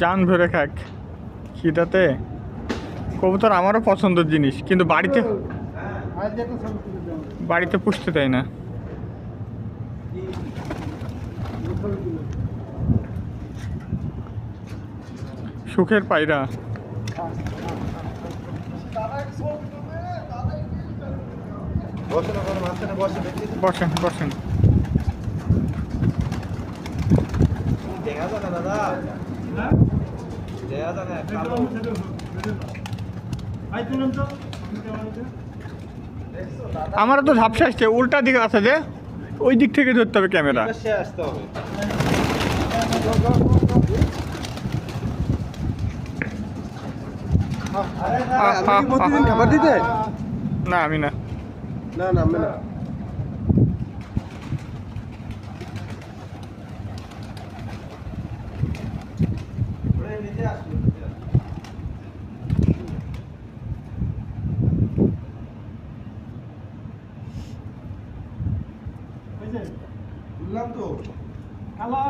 জান ভরে খাক খিদাতে। কবুতর আমারও পছন্দের জিনিস, কিন্তু বাড়িতে পুষতে দেয় না। সুখের পায়রা। বসেন বসেন। আমারও তো ঝাপসা আসছে, উল্টা দিকে আছে যে, ওই দিক থেকে ধরতে হবে ক্যামেরা। না আমি না, না না আমি না। বললাম তো কালা